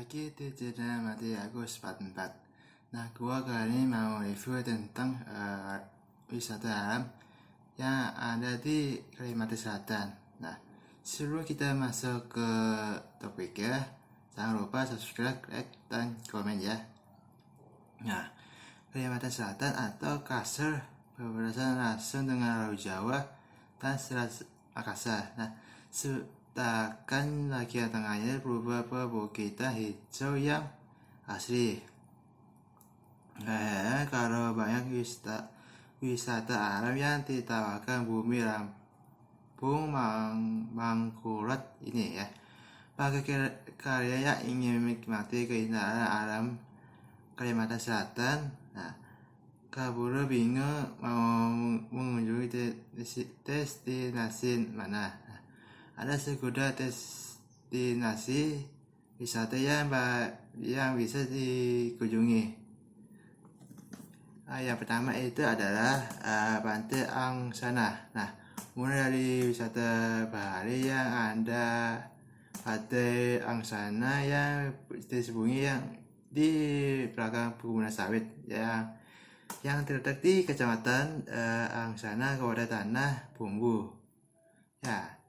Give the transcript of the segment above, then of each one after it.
Lagi di jeda mati Agus 44. Nah, gua kali ini mau review tentang wisata alam yang ada di Kalimantan Selatan. Nah, sebelum kita masuk ke topiknya, jangan lupa subscribe, like, dan komen ya. Nah, Kalimantan Selatan atau Kasar berbatasan langsung dengan Laut Jawa dan Selat Makassar. Nah, sedangkan bagian tengahnya berupa perbukitan hijau yang asli. Kalau banyak wisata alam yang ditawarkan bumi Lampung Mangkurat ini ya. Bagi kalian yang ingin menikmati keindahan alam Kalimantan Selatan, nah, kabur bingung mau mengunjungi destinasi mana. Nah, ada segudang destinasi wisata yang bisa dikunjungi. Yang pertama itu adalah Pantai Angsana. Nah, mulai dari wisata bahari yang ada Pantai Angsana yang disembunyi yang di belakang perkebunan sawit yang terletak di Kecamatan Angsana, Kabupaten Tanah Bumbu. Ya,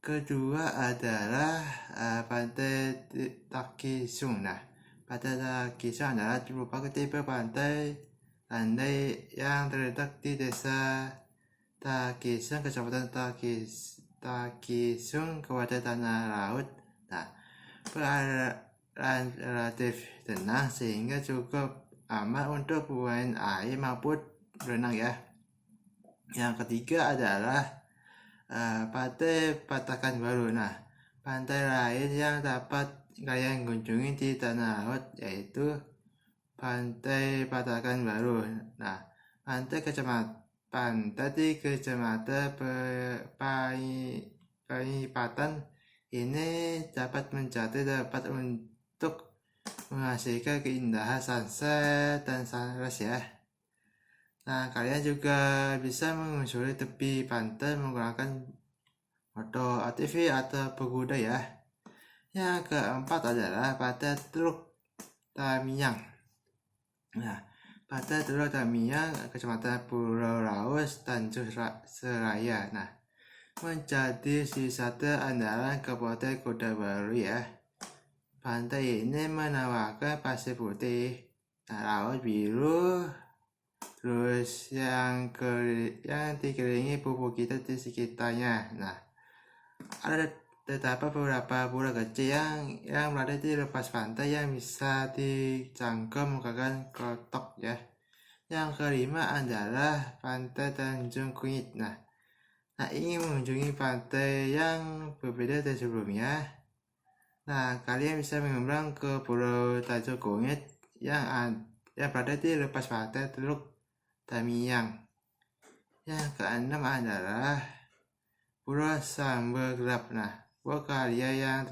kedua adalah Pantai Takisung. Nah, Pantai Takisung adalah merupakan tipe pantai landai yang terletak di Desa Takisung, Kecamatan Takisung, Kabupaten Tanah Laut. Nah, relatif tenang sehingga cukup aman untuk bermain air maupun berenang ya. Yang ketiga adalah Pantai Patakan Baru. Nah, pantai lain yang dapat kalian kunjungi di Tanah Laut yaitu Pantai Patakan Baru. Nah, pantai di Kecamatan Paipatan ini dapat menjadi tempat untuk menghasilkan keindahan sunset dan sunrise ya. Nah, kalian juga bisa menyusuri tepi pantai menggunakan motor ATV atau berkuda ya. Yang keempat adalah Pantai Teluk Tamiang. Nah, Pantai Teluk Tamiang, Kecamatan Pulau Raus, Tanjung Seraya. Nah, menjadi wisata andalan Kabupaten Kota Baru ya. Pantai ini menawarkan pasir putih, laut biru, terus yang dikelilingi perbukitan di sekitarnya. Nah, ada terdapat beberapa pulau kecil yang berada di lepas pantai yang bisa dijangkau menggunakan klotok ya. Yang kelima adalah Pantai Tanjung Kunyit. Nah, ingin mengunjungi pantai yang berbeda dari sebelumnya. Nah, kalian bisa menyeberang ke Pulau Tanjung Kunyit yang berada di lepas pantai Teluk Tamiang. Yang keenam adalah Pulau Sambal Gelap. Nah, buat kalian yang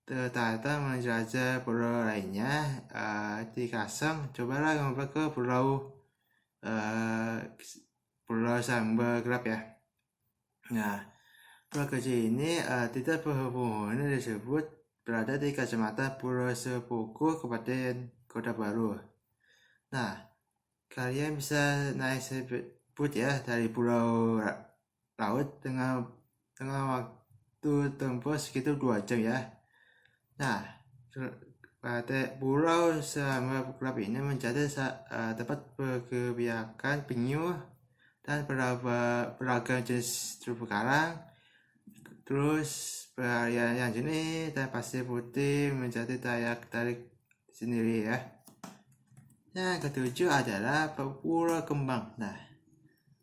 tertarik menjelajah pulau lainnya di Kasong, cobalah ngobrol ke Pulau Sambal Gelap ya. Nah, pulau kecil ini tidak berhubungan disebut berada di Kecamatan Pulau Sepuku, Kabupaten Kota Baru. Nah, kalian bisa naik speedboat ya dari pulau laut dengan waktu tempuh sekitar 2 jam ya. Nah, Pulau Sambal Gelap ini menjadi tempat berkebiakan penyu dan beragam jenis terumbu karang. Terus yang jenis dan pasir putih menjadi daya tarik sendiri ya. Yang ketujuh adalah Pulau Kembang. Nah,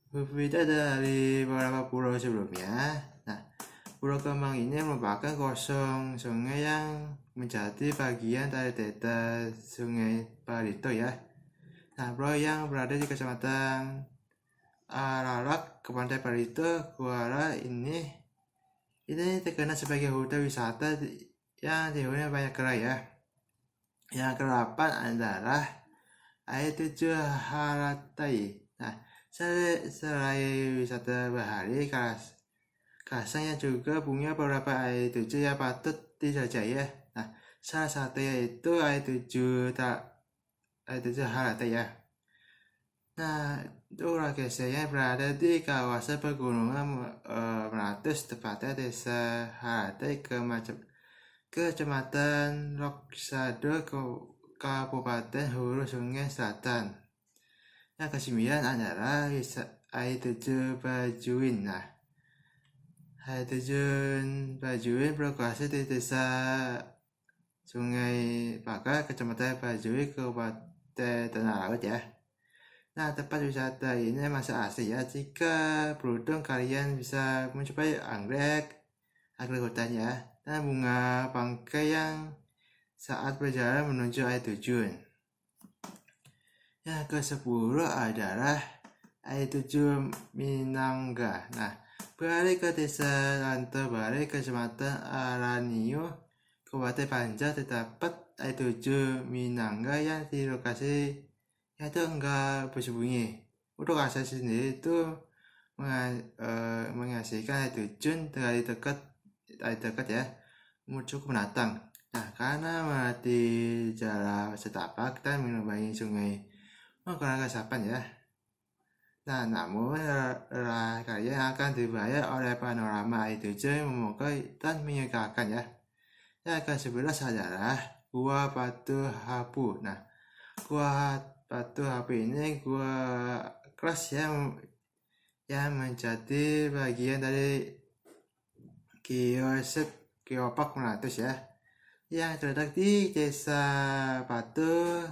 berbeda dari beberapa pulau sebelumnya. Nah, Pulau Kembang ini merupakan sungai yang menjadi bagian dari delta Sungai Barito ya. Nah, pulau yang berada di Kecamatan Ararak, Kabupaten Barito, Kuala ini terkenal sebagai hutan wisata yang dihuni banyak kera ya. Yang ke-8 adalah Air Terjun Haratai. Nah, selain wisata bahari, Kasang yang juga punya beberapa air terjun yang patut dijajah ya. Nah, Salah satunya itu I7 HRT ya. Nah, itu lokasinya berada di kawasan pegunungan Meratus, tepatnya desa HRT Kecamatan Loksado, Kabupaten Hulu Sungai Selatan. Yang kesembilan adalah I7 Bajuin. Nah, I7 Bajuin berlokasi di desa Sungai Pakar, Kecamatan Bajuin, Kabupaten Tanah Laut ya. Nah, tempat wisata ini masih asli ya. Jika beruntung kalian bisa mencoba anggrek hutan ya, dan bunga bangkai yang saat berjalan menuju air terjun. Yang ke-10 adalah I7 Minangga. Nah, beralih ke desa Lanto Bari, Kecamatan Aranio, Kabupaten Banjar, terdapat I7 Minangga yang di lokasi itu enggak bersembunyi. Untuk akses sendiri itu menghasilkan air terjun dari dekat ya, cukup menantang. Nah, karena melewati jalan setapak dan menyeberangi sungai menggunakan resapan ya. Nah, namun kalian akan dibayar oleh panorama air terjun yang memukau dan menyegarkan ya. Yang ke-11 adalah Gua Batu Hapu. Nah, Gua Batu Hapu ini gua keras yang menjadi bagian dari Geopark Meratus ya, yang terletak di desa Batu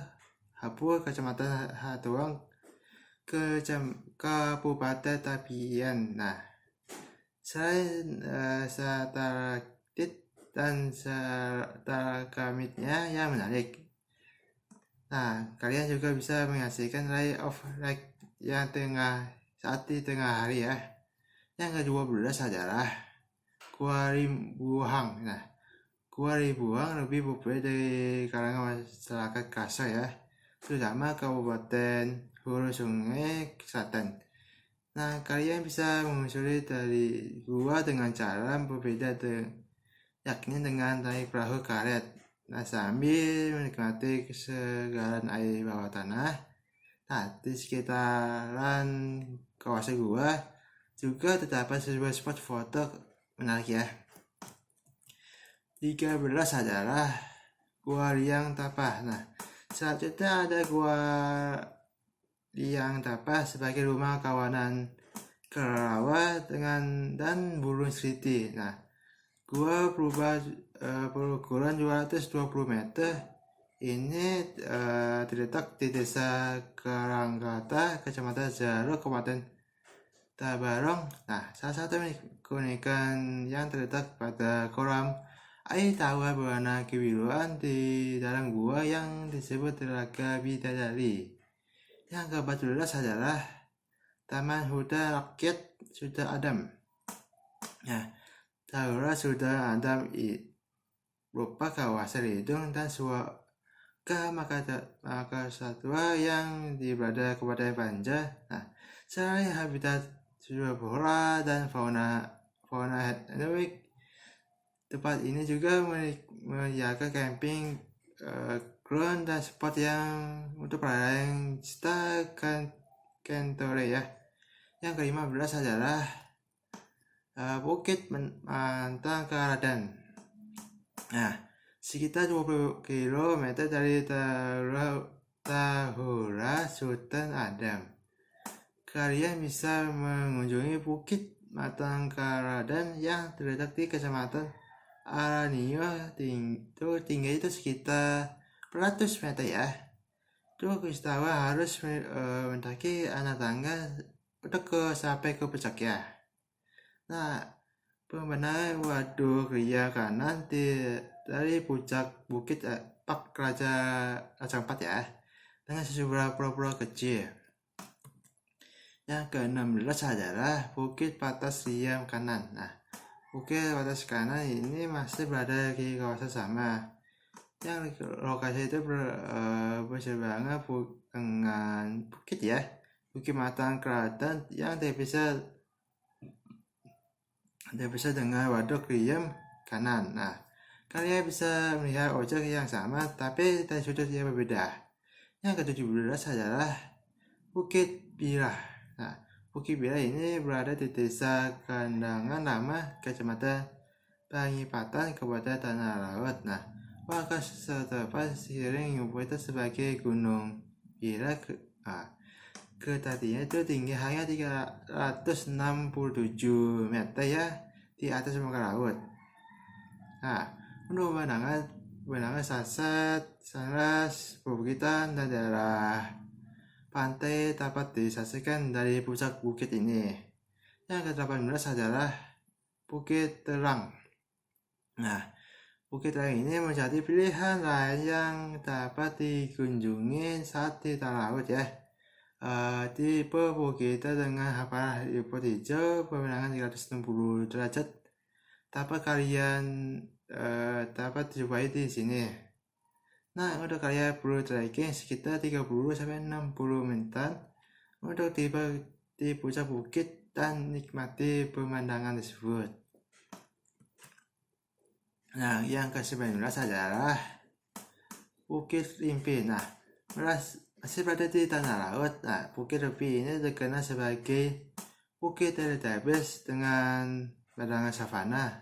Hapu, Kecamatan Hatuang, Kabupaten Tabian. Nah, selain stalaktit dan stalagmitnya yang menarik, nah, kalian juga bisa menyaksikan ray of light yang saat di tengah hari ya. Yang ke-12 adalah Gua Rimbuhang. Nah, Gua Rimbuhang lebih populer dari kalangan masyarakat Kasa ya, terutama Kabupaten Hulu Sungai Selatan. Nah, kalian bisa menyusuri dari gua dengan cara berbeda, yakni dengan naik perahu karet. Nah, sambil menikmati kesegaran air bawah tanah. Nah, di sekitaran kawasan gua juga terdapat sebuah spot foto menarik ya. 13 adalah Gua Liang Tapah. Nah, selanjutnya ada Gua Liang Tapah sebagai rumah kawanan kelelawar dan burung seriti. Nah, gua berukuran 220 meter ini terletak di desa Karanggata, Kecamatan Jaro, Kabupaten Tabarong. Nah, salah satu keunikan yang terletak pada kolam air tawar berwarna kebiruan di dalam gua yang disebut Telaga Bidadari. Yang ke-14 adalah Taman Hutan Rakyat Sultan Adam. Nah, Taman Sultan Adam berupa kawasan lindung dan suaka margasatwa yang berada kepada Banjar. Nah, selain habitat flora dan fauna endemik, tempat ini juga menyediakan camping ground dan spot yang untuk para Kentore ya. Yang ke-15 adalah Bukit Mantang Karadan. Nah, sekitar 20 km dari Tahura Sultan Adam, kalian bisa mengunjungi Bukit Mantang Karadan yang terletak di Kecamatan Aranio. Tinggi itu sekitar 100 meter ya. Untuk wisatawan harus mendaki anak tangga untuk sampai ke puncak ya. Nah, pembenahan waduk ria kanan dari puncak bukit Pak Raja Ampat ya, dengan sejumlah pulau-pulau kecil. Yang ke-16 adalah Bukit Patas Riam Kanan. Nah, Bukit Patas Kanan ini masih berada di kawasan sama, yang lokasi itu berseberangan dengan bukit ya, Bukit Mantang Karadan yang terpisah dengan waduk Riam Kanan. Nah, Kalian bisa melihat objek yang sama tapi dari sudut yang berbeda. Yang ke-17 adalah Bukit Birah. Nah, Bukit Birah ini berada di Desa Kandangan Lama, Kecamatan Pangipatan, Kabupaten Tanah Laut. Nah, warga setempat sering menyebutnya sebagai Gunung Birah. Ketinggiannya itu tinggi hanya 367 meter ya di atas muka laut. Nah, pemandangan sunset, sunrise, perbukitan dan daerah pantai dapat disaksikan dari puncak bukit ini. Yang ke-18 adalah Bukit Terang. Nah, Bukit Terang ini menjadi pilihan lain yang dapat dikunjungi saat di tanah laut ya. Di perbukitan dengan hamparan rumput hijau, pemandangan 360 derajat dapat kalian dapat dijumpai di sini. Nah, untuk kalian perlu trekking sekitar 30-60 menit untuk tiba di puncak bukit dan nikmati pemandangan tersebut. Nah, yang ke-19 adalah Bukit Rimpi. Nah, masih berada di tanah laut. Nah, Bukit Rimpi ini terkenal sebagai bukit teletabis dengan pemandangan savana.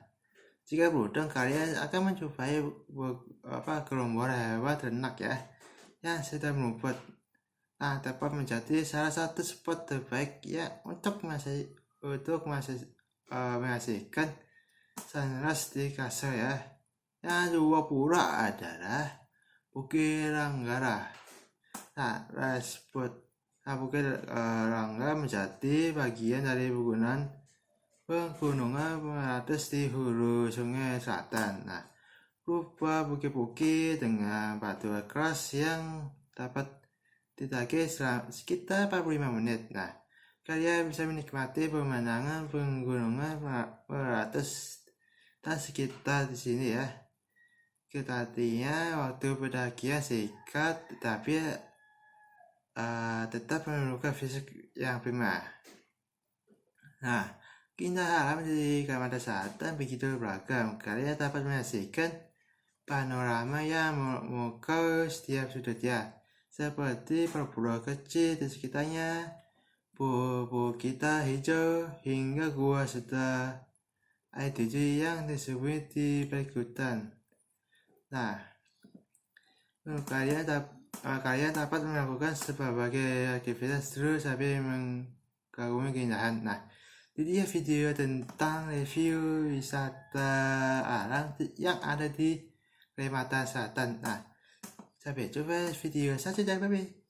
Jika beruntung, kalian akan menjumpai gerombolan hewan ternak ya yang sedang merumput. Nah, dapat menjadi salah satu spot terbaik ya untuk menghasilkan sunrise di Kasar ya. Yang kedua pula adalah Bukit Ranggara. Nah, Bukit Ranggara menjadi bagian dari pegunungan beratus di hulu Sungai Selatan. Nah, berupa bukit-bukit dengan batuan keras yang dapat didaki sekitar 45 menit. Nah, kalian bisa menikmati pemandangan pegunungan beratus dan sekitar di sini ya. Artinya waktu pendakian singkat tetapi tetap memerlukan fisik yang prima. Nah, keindahan alam di Kalimantan Selatan begitu beragam. Kalian dapat menyaksikan panorama yang memukau setiap sudutnya, seperti pulau kecil di sekitarnya, bukit hijau, hingga gua serta air terjun yang disebut di perikutan. Nah, kalian dapat melakukan berbagai aktivitas terus sampai mengagumi keindahan. Nah, jadi video tentang review wisata alam yang ada di Kalimantan Selatan. Nah, sampai jumpa video selanjutnya. Bye.